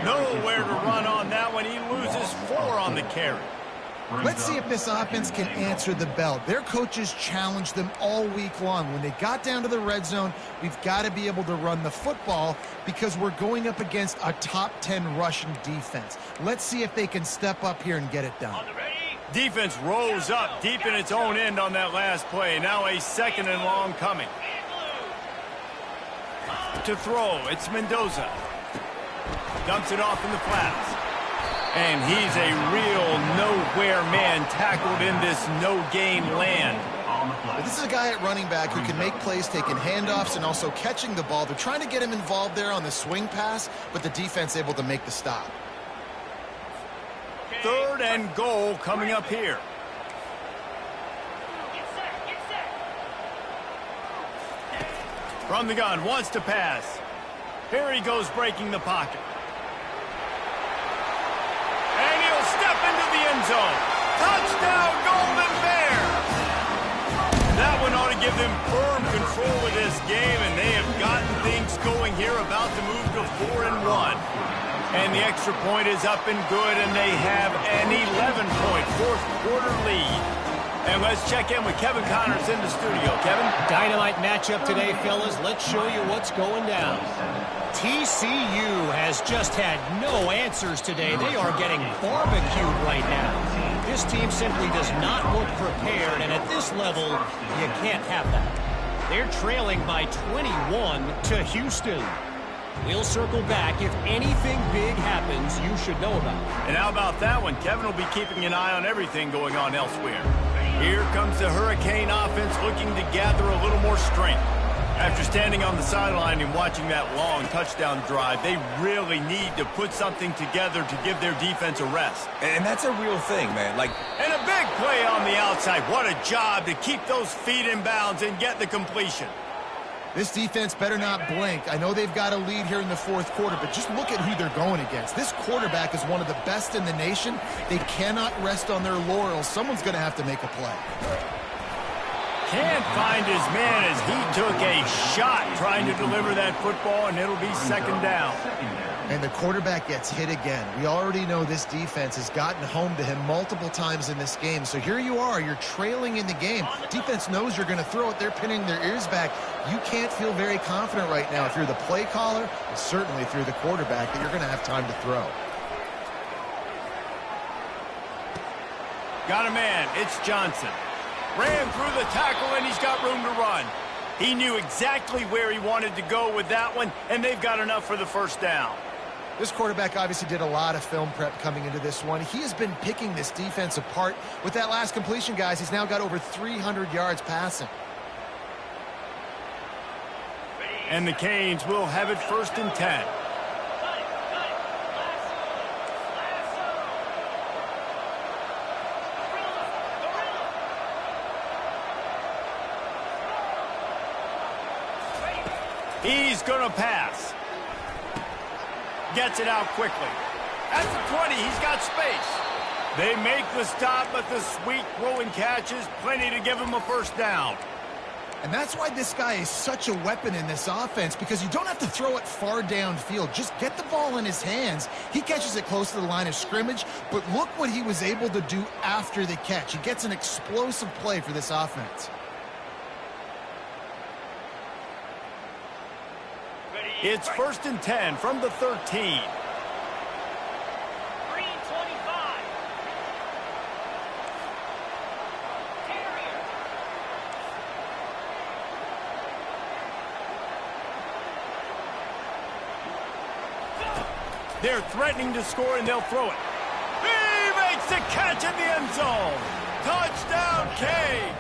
Nowhere to run on that one. He loses 4 on the carry. Let's see if this offense can answer the bell. Their coaches challenged them all week long. When they got down to the red zone, we've got to be able to run the football because we're going up against a top 10 Russian defense. Let's see if they can step up here and get it done. Defense rose up deep in its own end on that last play. Now a 2nd and long coming. To throw, it's Mendoza. Dumps it off in the flats. And he's a real nowhere man tackled in this no-gain land. But this is a guy at running back who can make plays taking handoffs and also catching the ball. They're trying to get him involved there on the swing pass, but the defense able to make the stop. 3rd and goal coming up here. From the gun, wants to pass. Here he goes breaking the pocket. And he'll step into the end zone. Touchdown, Golden Bears! That one ought to give them firm control of this game, and they have gotten things going here, about to move to 4-1. And the extra point is up and good, and they have an 11-point fourth-quarter lead. And let's check in with Kevin Connors in the studio. Kevin? Dynamite matchup today, fellas. Let's show you what's going down. TCU has just had no answers today. They are getting barbecued right now. This team simply does not look prepared, and at this level, you can't have that. They're trailing by 21 to Houston. We'll circle back. If anything big happens, you should know about it. And how about that one? Kevin will be keeping an eye on everything going on elsewhere. Here comes the Hurricane offense looking to gather a little more strength. After standing on the sideline and watching that long touchdown drive, they really need to put something together to give their defense a rest. And that's a real thing, man. And a big play on the outside. What a job to keep those feet in bounds and get the completion. This defense better not blink. I know they've got a lead here in the 4th quarter, but just look at who they're going against. This quarterback is one of the best in the nation. They cannot rest on their laurels. Someone's going to have to make a play. Can't find his man as he took a shot trying to deliver that football, and it'll be 2nd down. And the quarterback gets hit again. We already know this defense has gotten home to him multiple times in this game. So here you are, you're trailing in the game. Defense knows you're going to throw it. They're pinning their ears back. You can't feel very confident right now if you're the play caller, and certainly if you're the quarterback, that you're going to have time to throw. Got a man. It's Johnson. Ran through the tackle, and he's got room to run. He knew exactly where he wanted to go with that one, and they've got enough for the first down. This quarterback obviously did a lot of film prep coming into this one. He has been picking this defense apart. With that last completion, guys, he's now got over 300 yards passing. And the Canes will have it 1st and 10. He's going to pass. Gets it out quickly. At the 20, he's got space. They make the stop, but the sweet throw and catch is plenty to give him a 1st down. And that's why this guy is such a weapon in this offense, because you don't have to throw it far downfield. Just get the ball in his hands. He catches it close to the line of scrimmage, but look what he was able to do after the catch. He gets an explosive play for this offense. It's 1st and 10 from the 13. They're threatening to score, and they'll throw it. He makes the catch in the end zone. Touchdown, Canes.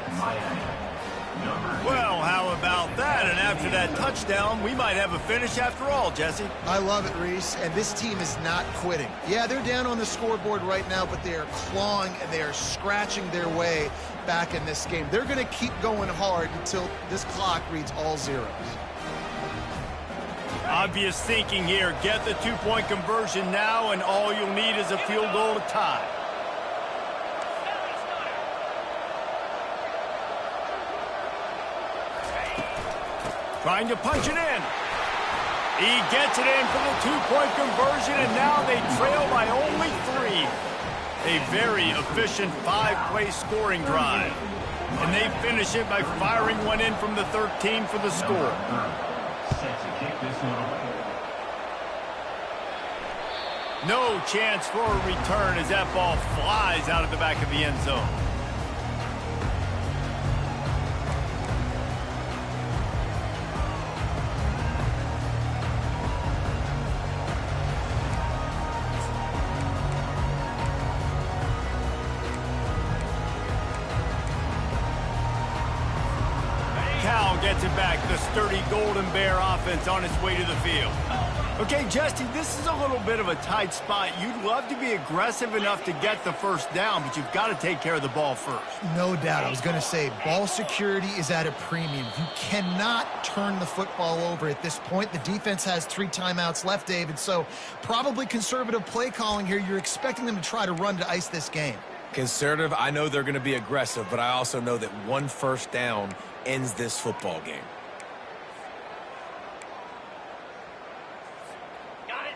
Well, how about that? And after that touchdown, we might have a finish after all, Jesse. I love it, Reese, and this team is not quitting. Yeah, they're down on the scoreboard right now, but they are clawing and they are scratching their way back in this game. They're going to keep going hard until this clock reads all zeros. Obvious thinking here. Get the 2-point conversion now, and all you'll need is a field goal to tie. Trying to punch it in. He gets it in for the 2-point conversion, and now they trail by only 3. A very efficient 5-play scoring drive. And they finish it by firing one in from the 13 for the score. Set to kick this one away. No chance for a return as that ball flies out of the back of the end zone. Gets it back. The sturdy Golden Bear offense on its way to the field. Okay, Jesse, this is a little bit of a tight spot. You'd love to be aggressive enough to get the 1st down, but you've got to take care of the ball first. No doubt. I was going to say, ball security is at a premium. You cannot turn the football over at this point. The defense has 3 timeouts left, David, so probably conservative play calling here. You're expecting them to try to run to ice this game. Conservative, I know they're going to be aggressive, but I also know that 1 1st down ends this football game.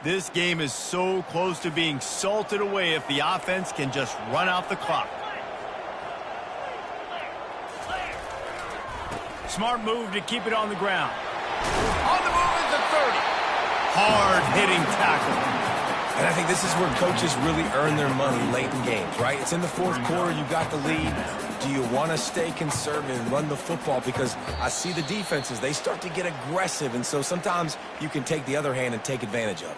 This game is so close to being salted away if the offense can just run out the clock. Smart move to keep it on the ground. On the move at the 30. Hard-hitting tackle. And I think this is where coaches really earn their money late in games, right? It's in the 4th quarter. You got the lead. Do you want to stay conservative and run the football? Because I see the defenses, they start to get aggressive, and so sometimes you can take the other hand and take advantage of it.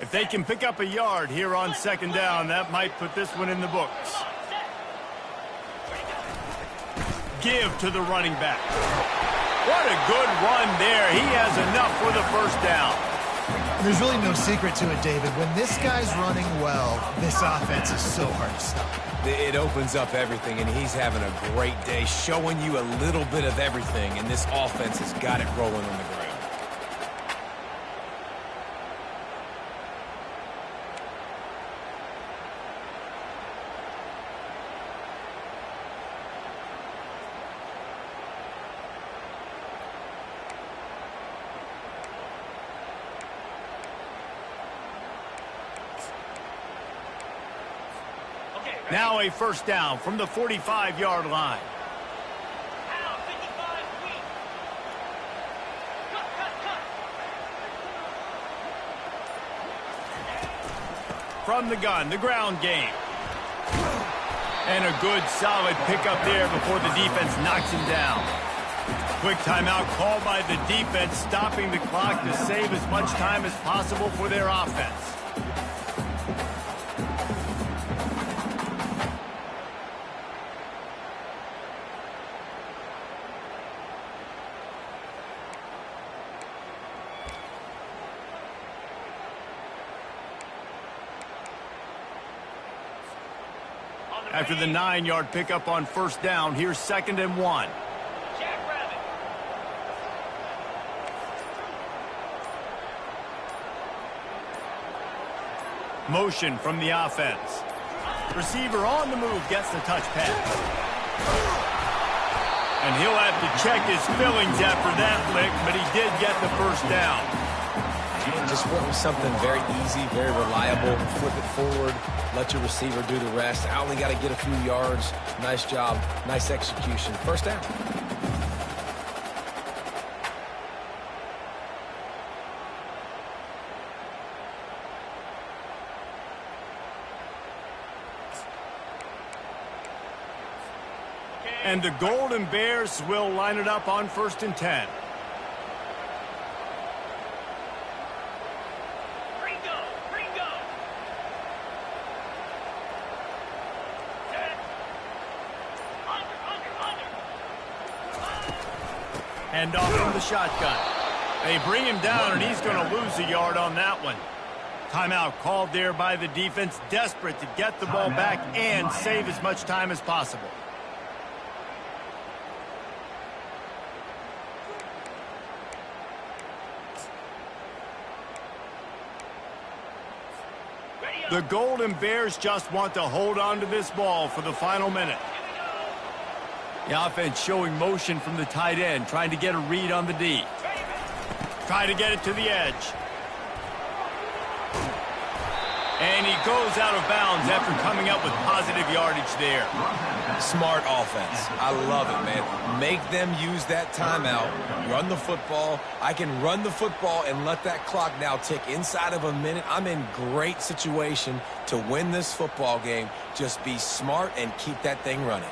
If they can pick up a yard here on 2nd down, that might put this one in the books. Give to the running back. What a good run there. He has enough for the 1st down. There's really no secret to it, David. When this guy's running well, this offense is so hard to stop. It opens up everything, and he's having a great day, showing you a little bit of everything, and this offense has got it rolling on the ground. Now a 1st down from the 45-yard line. From the gun, the ground game. And a good solid pickup there before the defense knocks him down. Quick timeout called by the defense, stopping the clock to save as much time as possible for their offense. After the 9-yard pickup on first down, here's 2nd and 1. Motion from the offense. Receiver on the move gets the touch pass. And he'll have to check his fillings after that lick, but he did get the first down. Just went with something very easy, very reliable. Flip it forward, let your receiver do the rest. I only got to get a few yards. Nice job, nice execution. First down. And the Golden Bears will line it up on 1st and 10. Hand off from the shotgun. They bring him down, and he's going to lose a yard on that one. Timeout called there by the defense, desperate to get the ball back and save as much time as possible. The Golden Bears just want to hold on to this ball for the final minute. The offense showing motion from the tight end, trying to get a read on the D. Try to get it to the edge. And he goes out of bounds after coming up with positive yardage there. Smart offense. I love it, man. Make them use that timeout. Run the football. I can run the football and let that clock now tick inside of a minute. I'm in great situation to win this football game. Just be smart and keep that thing running.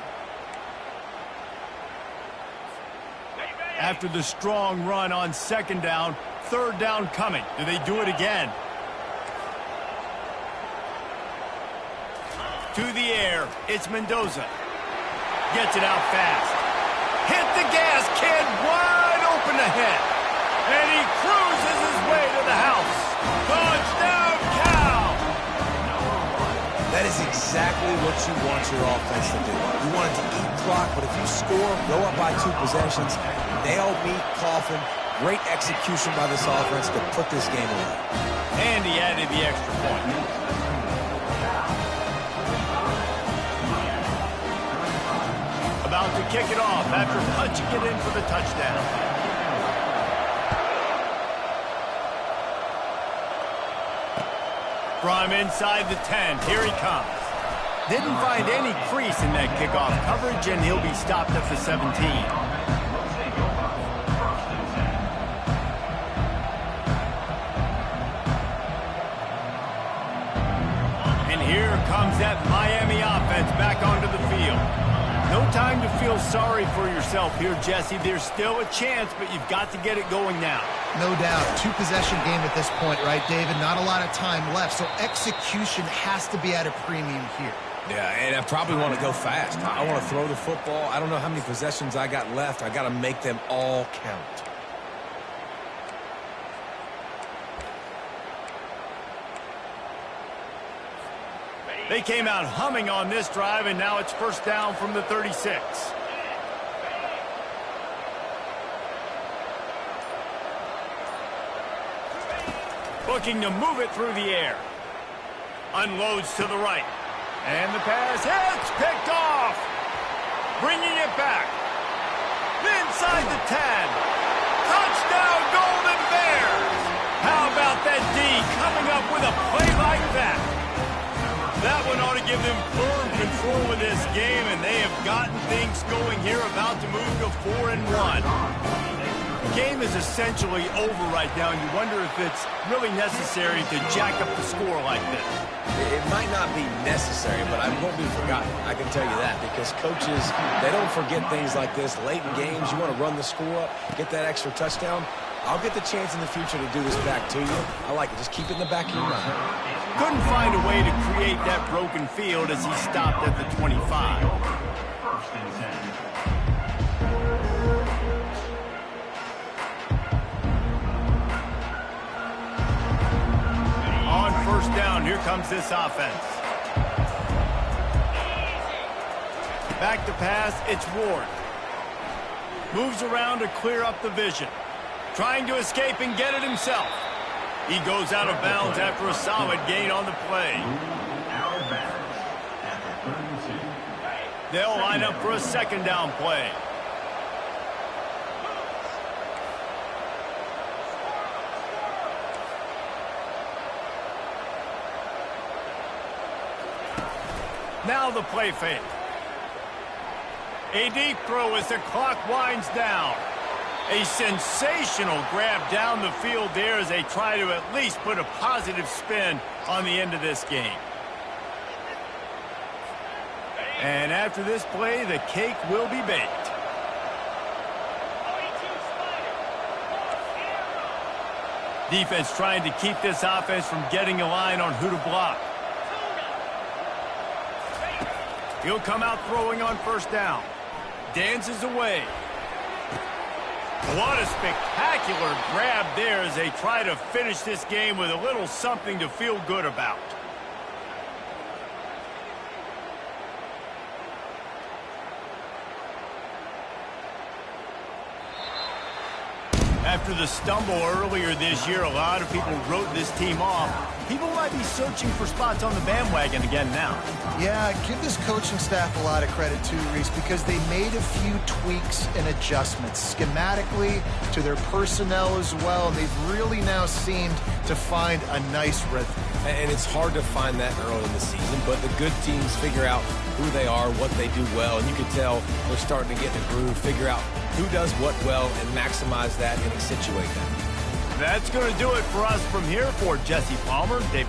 After the strong run on 2nd down, 3rd down coming. Do they do it again? To the air, it's Mendoza. Gets it out fast. Hit the gas, kid, wide open ahead. And he cruises his way to the house. Touchdown, Cal! That is exactly what you want your offense to do. You want it to eat clock, but if you score, go up by 2 possessions, nail, meet, coffin. Great execution by this offense to put this game away. And he added the extra point. About to kick it off after punching it in for the touchdown. From inside the 10, here he comes. Didn't find any crease in that kickoff coverage, and he'll be stopped at the 17. And here comes that Miami offense back onto the field. No time to feel sorry for yourself here, Jesse. There's still a chance, but you've got to get it going now. No doubt. 2-possession game at this point, right, David? Not a lot of time left, so execution has to be at a premium here. Yeah, and I probably want to go fast. I want to throw the football. I don't know how many possessions I got left. I got to make them all count. They came out humming on this drive, and now it's 1st down from the 36. Looking to move it through the air. Unloads to the right. And the pass hits, picked off. Bringing it back. Inside the 10. Touchdown, Golden Bears. How about that D coming up with a play like that? That one ought to give them firm control of this game, and they have gotten things going here, about to move to 4-1. game is essentially over right now, and you wonder if it's really necessary to jack up the score like this. It might not be necessary, but I won't be forgotten. I can tell you that, because coaches, they don't forget things like this. Late in games, you want to run the score up, get that extra touchdown. I'll get the chance in the future to do this back to you. I like it. Just keep it in the back of your mind. Couldn't find a way to create that broken field as he stopped at the 25. First and 10. On first down, here comes this offense. Back to pass, it's Ward. Moves around to clear up the vision. Trying to escape and get it himself. He goes out of bounds after a solid gain on the play. Out of bounds at the 32. They'll line up for a second down play. Now the play fake. A deep throw as the clock winds down. A sensational grab down the field there as they try to at least put a positive spin on the end of this game. And after this play, the cake will be baked. Defense trying to keep this offense from getting a line on who to block. He'll come out throwing on first down. Dances away. What a spectacular grab there as they try to finish this game with a little something to feel good about. After the stumble earlier this year, a lot of people wrote this team off. People might be searching for spots on the bandwagon again now. Yeah, give this coaching staff a lot of credit too, Reese, because they made a few tweaks and adjustments schematically to their personnel as well, and they've really now seemed to find a nice rhythm. And it's hard to find that early in the season, but the good teams figure out who they are, what they do well, and you can tell they're starting to get in a groove, figure out who does what well, and maximize that and accentuate that. That's going to do it for us from here. For Jesse Palmer, Dave